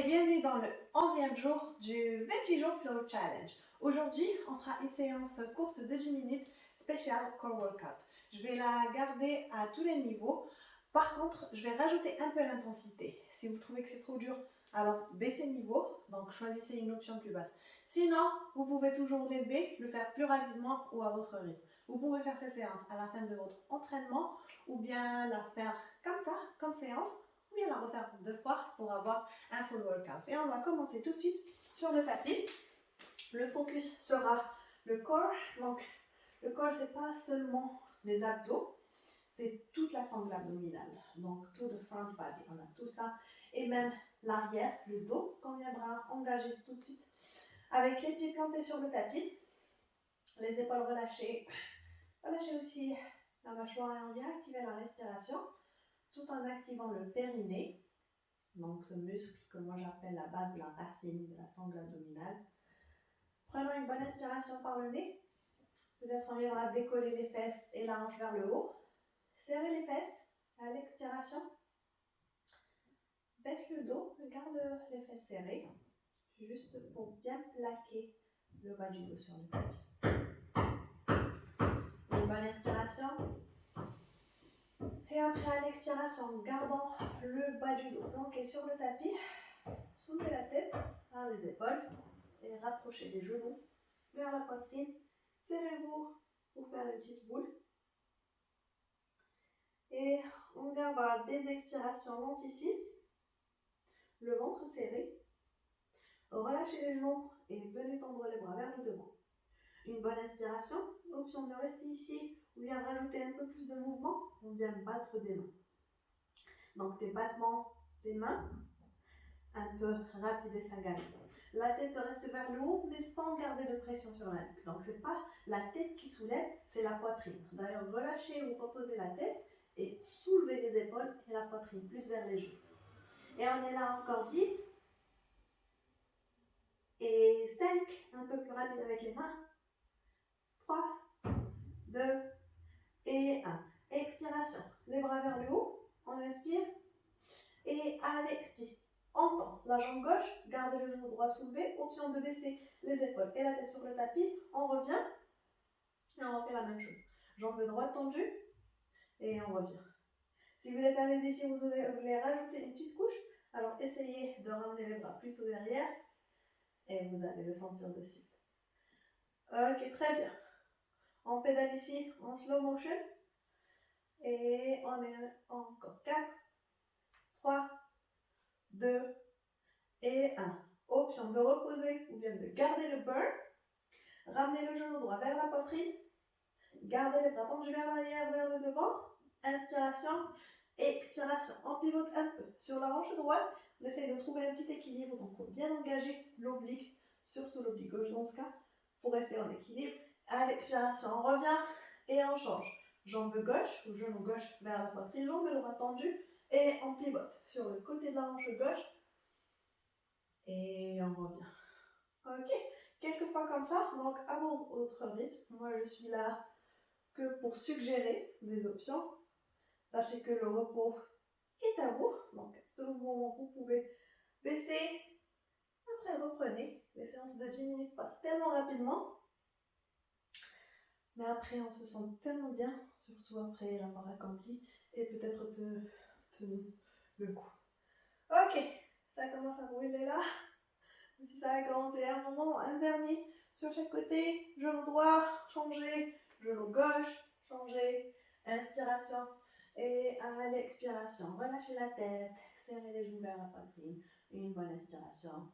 et bienvenue dans le 11e jour du 28 jours Flow Challenge. Aujourd'hui, on fera une séance courte de 10 minutes spéciale Core Workout. Je vais la garder à tous les niveaux. Par contre, je vais rajouter un peu l'intensité. Si vous trouvez que c'est trop dur, alors baissez le niveau, donc choisissez une option plus basse. Sinon, vous pouvez toujours l'aider, le faire plus rapidement ou à votre rythme. Vous pouvez faire cette séance à la fin de votre entraînement ou bien la faire comme ça, comme séance, ou bien la refaire 2 fois pour avoir un full workout. Et on va commencer tout de suite sur le tapis. Le focus sera le corps. Donc, le corps, c'est pas seulement les abdos, c'est toute la sangle abdominale. Donc, tout le front body, on a tout ça. Et même l'arrière, le dos, qu'on viendra engager tout de suite. Avec les pieds plantés sur le tapis, les épaules relâchées. Relâchez aussi la mâchoire et on vient activer la respiration tout en activant le périnée. Donc, ce muscle que moi j'appelle la base de la racine de la sangle abdominale. Prenons une bonne inspiration par le nez. Peut-être on viendra décoller les fesses et la hanche vers le haut. Serrez les fesses à l'expiration. Baisse le dos, garde les fesses serrées. Juste pour bien plaquer le bas du dos sur le tapis. Une bonne inspiration. Et après à l'expiration, gardant le bas du dos planqué sur le tapis. Soulevez la tête vers les épaules et rapprochez les genoux vers la poitrine. Serrez-vous pour faire une petite boule. Et on gardera des expirations lentes ici. Le ventre serré. Relâchez les genoux et venez tendre les bras vers le devant. Une bonne inspiration. Option de rester ici ou bien rajouter un peu plus de mouvement. On vient battre des mains. Donc des battements des mains un peu rapides et saganés. La tête reste vers le haut, mais sans garder de pression sur la nuque. Donc, ce n'est pas la tête qui soulève, c'est la poitrine. D'ailleurs, relâchez ou reposez la tête et soulevez les épaules et la poitrine plus vers les genoux. Et on est là encore 10. Et 5, un peu plus rapide avec les mains. 3, 2 et 1. Expiration. Les bras vers le haut. On inspire. Et à l'expire. On tend la jambe gauche, gardez le genou droit soulevé, option de baisser les épaules et la tête sur le tapis, on revient et on refait la même chose. Jambe droite tendue et on revient. Si vous êtes à l'aise ici, vous voulez rajouter une petite couche, alors essayez de ramener les bras plutôt derrière et vous allez le sentir dessus. Ok, très bien. On pédale ici en slow motion et on est encore 4, 3, 2 et 1. Option de reposer ou bien de garder le burn. Ramenez le genou droit vers la poitrine. Gardez les bras tendus vers l'arrière, vers le devant. Inspiration, expiration. On pivote un peu sur la hanche droite. On essaye de trouver un petit équilibre. Donc, pour bien engager l'oblique, surtout l'oblique gauche dans ce cas, pour rester en équilibre. À l'expiration, on revient et on change. Jambe gauche ou genou gauche vers la poitrine, jambe droite tendue. Et on pivote sur le côté de la hanche gauche. Et on revient. Ok, quelques fois comme ça, donc à votre rythme. Moi je suis là que pour suggérer des options. Sachez que le repos est à vous, donc à tout moment vous pouvez baisser. Après reprenez, les séances de 10 minutes passent tellement rapidement. Mais après on se sent tellement bien, surtout après l'avoir accompli et peut-être tenu le coup. Ok, ça commence à rouler là. Si ça a commencé un moment, un dernier sur chaque côté, genou droit, changer, genou gauche, changer, inspiration et à l'expiration, relâchez la tête, serrez les genoux vers la poitrine, une bonne inspiration.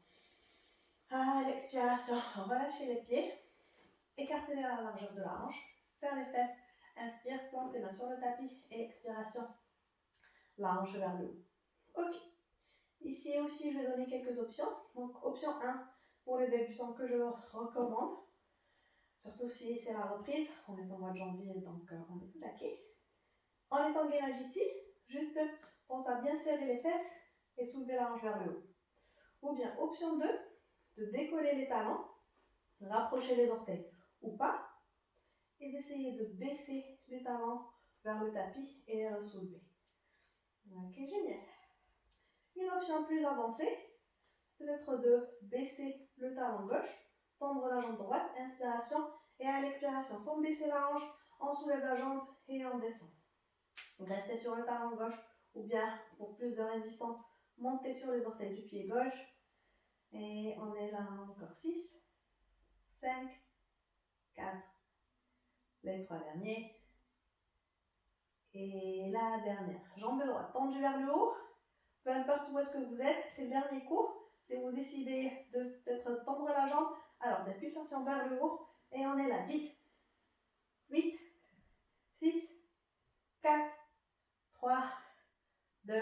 À l'expiration, relâchez les pieds, écartez-les à la largeur de la hanche, serre les fesses, inspire, plante les mains sur le tapis et expiration, la hanche vers le haut. Ok. Ici aussi, je vais donner quelques options. Donc, option 1 pour les débutants que je recommande. Surtout si c'est la reprise. On est en mois de janvier, donc on est tout taqué. En étant gainage ici, juste pense à bien serrer les fesses et soulever la hanche vers le haut. Ou bien, option 2, de décoller les talons, rapprocher les orteils ou pas, et d'essayer de baisser les talons vers le tapis et soulever. Ok, génial. Une option plus avancée, Peut-être de baisser le talon gauche, tendre la jambe droite, inspiration, et à l'expiration, sans baisser la hanche, on soulève la jambe et on descend. Donc restez sur le talon gauche, ou bien pour plus de résistance, montez sur les orteils du pied gauche. Et on est là encore 6, 5, 4, les 3 derniers. Et la dernière, jambe droite tendue vers le haut, peu importe où est-ce que vous êtes, c'est le dernier coup. Si vous décidez de peut-être tendre la jambe, alors des pulsations vers le haut, et on est là, 10, 8, 6, 4, 3, 2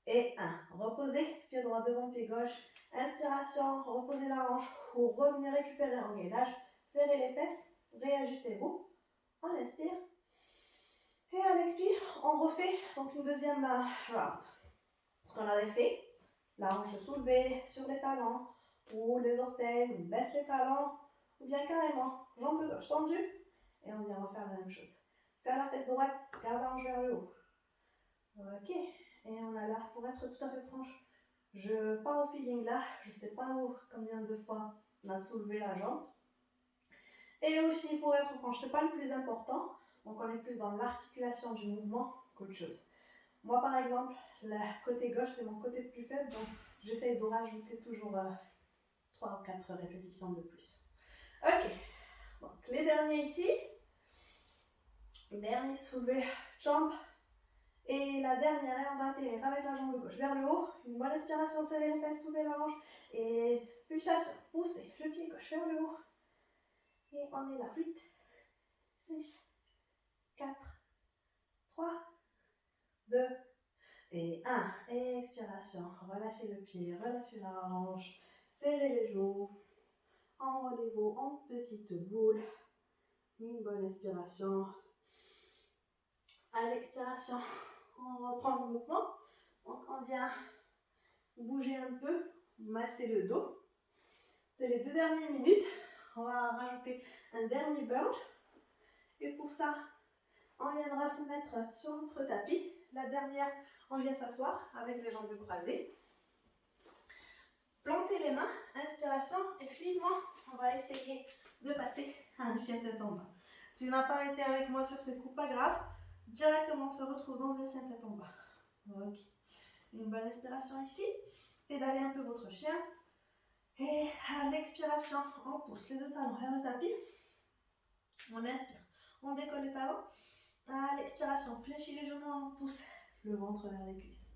et 1. Reposez, pied droit devant pied gauche, inspiration, reposez la hanche, pour revenir récupérer en gainage, serrez les fesses, réajustez-vous, on inspire. Et à l'expire, on refait donc une deuxième round. Ce qu'on avait fait, la hanche soulevée sur les talons, ou les orteils, on baisse les talons, ou bien carrément, jambe gauche tendue, et on vient refaire la même chose. Serre la fesse droite, garde la hanche vers le haut. Ok, et on a là, pour être tout à fait franche, je pars au feeling là, je sais pas combien de fois on a soulevé la jambe. Et aussi, pour être franche, c'est pas le plus important, donc on est plus dans l'articulation du mouvement qu'autre chose. Moi par exemple, le côté gauche c'est mon côté le plus faible, donc j'essaye de rajouter toujours 3 ou 4 répétitions de plus. Ok, donc les derniers ici, dernier soulevé jambe, et la dernière, on va atterrir avec la jambe gauche vers le haut, une bonne inspiration, serrer les fesses, soulever la hanche, et pulsation, poussez le pied gauche vers le haut, et on est là, 8, 6, 4, 3, 2, et 1. Expiration, relâchez le pied, relâchez la hanche, serrez les genoux, enroulez-vous en petite boule. Une bonne inspiration. À l'expiration, on reprend le mouvement. Donc on vient bouger un peu, masser le dos. C'est les 2 dernières minutes. On va rajouter un dernier burn. Et pour ça, on viendra se mettre sur notre tapis. La dernière, on vient s'asseoir avec les jambes croisées. Plantez les mains, inspiration, et fluidement, on va essayer de passer à un chien tête en bas. Si vous n'avez pas été avec moi sur ce coup, pas grave, directement on se retrouve dans un chien tête en bas. Ok. Une bonne inspiration ici, pédalez un peu votre chien, et à l'expiration, on pousse les 2 talons vers le tapis, on inspire, on décolle les talons, à l'expiration, fléchis les genoux, on pousse le ventre vers les cuisses.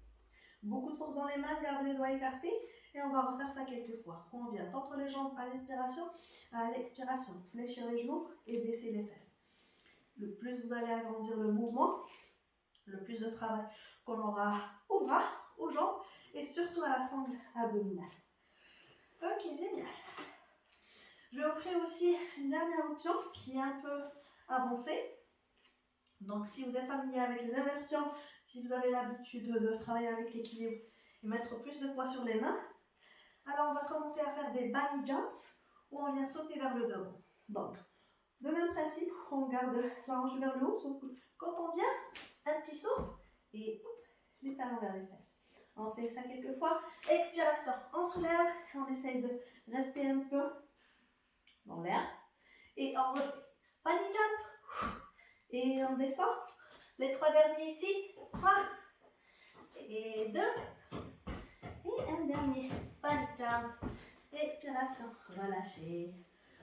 Beaucoup de force dans les mains, gardez les doigts écartés, et on va refaire ça quelques fois. On vient tendre les jambes à l'inspiration, à l'expiration, fléchir les genoux et baisser les fesses. Le plus vous allez agrandir le mouvement, le plus de travail qu'on aura aux bras, aux jambes et surtout à la sangle abdominale. Ok, génial. Je vais offrir aussi une dernière option qui est un peu avancée. Donc si vous êtes familier avec les inversions, si vous avez l'habitude de travailler avec l'équilibre et mettre plus de poids sur les mains, alors on va commencer à faire des bunny jumps où on vient sauter vers le devant. Donc, de même principe, on garde la hanche vers le haut, sauf que quand on vient, un petit saut et hop, les talons vers les fesses. On fait ça quelques fois. Expiration, on soulève, on essaye de rester un peu dans l'air et on refait bunny jump et on descend. Les 3 derniers ici, 3 et 2 et un dernier bunny jump. Expiration, relâchez,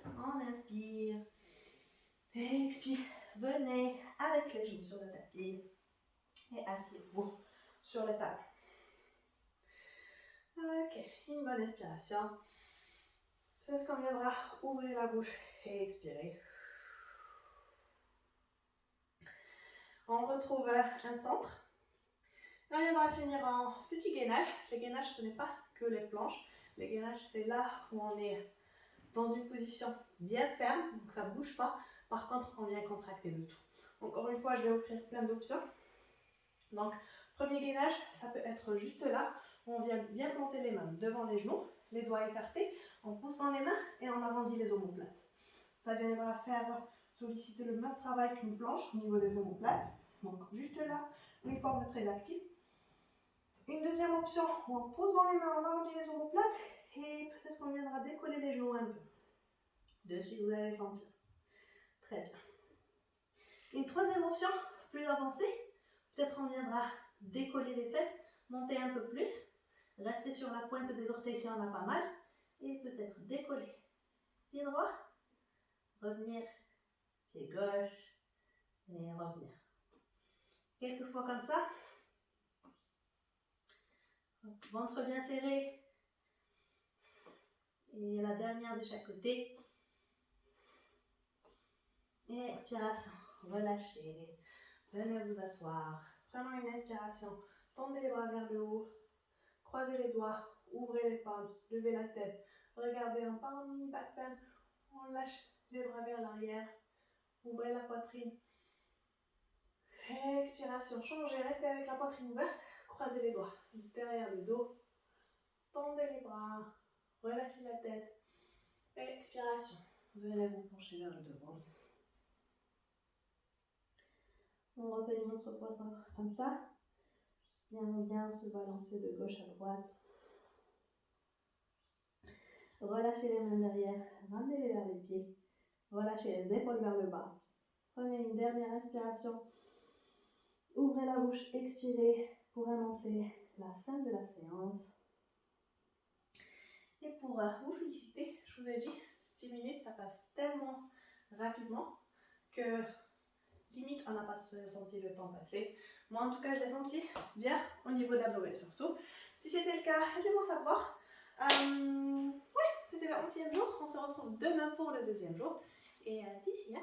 on inspire, expire, venez avec les genoux sur le tapis et asseyez-vous sur le talon. Ok, une bonne inspiration. Peut-être qu'on viendra ouvrir la bouche et expirer. On retrouve un centre. On viendra finir en petit gainage. Les gainages, ce n'est pas que les planches. Les gainages, c'est là où on est dans une position bien ferme, donc ça ne bouge pas. Par contre, on vient contracter le tout. Encore une fois, je vais offrir plein d'options. Donc, premier gainage, ça peut être juste là, où on vient bien planter les mains devant les genoux, les doigts écartés, on pousse dans les mains et on arrondit les omoplates. Ça viendra faire solliciter le même travail qu'une planche au niveau des omoplates. Donc, juste là, une forme très active. Une deuxième option, où on pousse dans les mains, on arrondit les omoplates suite, vous allez sentir. Très bien. Une troisième option, plus avancée, peut-être on viendra décoller les fesses, monter un peu plus, rester sur la pointe des orteils si on a pas mal, et peut-être décoller. Pied droit, revenir, pied gauche, et revenir. Quelques fois comme ça. Ventre bien serré. Et la dernière de chaque côté. Et expiration. Relâchez. Venez vous asseoir. Prenons une inspiration. Tendez les bras vers le haut. Croisez les doigts. Ouvrez les palmes. Levez la tête. Regardez un pas en mini back bend. On lâche les bras vers l'arrière. Ouvrez la poitrine. Expiration. Changez. Restez avec la poitrine ouverte. Croisez les doigts. Derrière le dos. Tendez les bras. Relâchez la tête. Expiration. Venez vous pencher vers le devant. On refait une autre fois comme ça. Bien se balancer de gauche à droite. Relâchez les mains derrière. Ramenez-les vers les pieds. Relâchez les épaules vers le bas. Prenez une dernière inspiration. Ouvrez la bouche, expirez pour annoncer la fin de la séance. Et pour vous féliciter, je vous ai dit, 10 minutes, ça passe tellement rapidement que limite, on n'a pas senti le temps passer. Moi, en tout cas, je l'ai senti bien au niveau de l'abdomen surtout. Si c'était le cas, faites-moi savoir. Ouais, c'était le 11e jour. On se retrouve demain pour le 2e jour. Et d'ici là,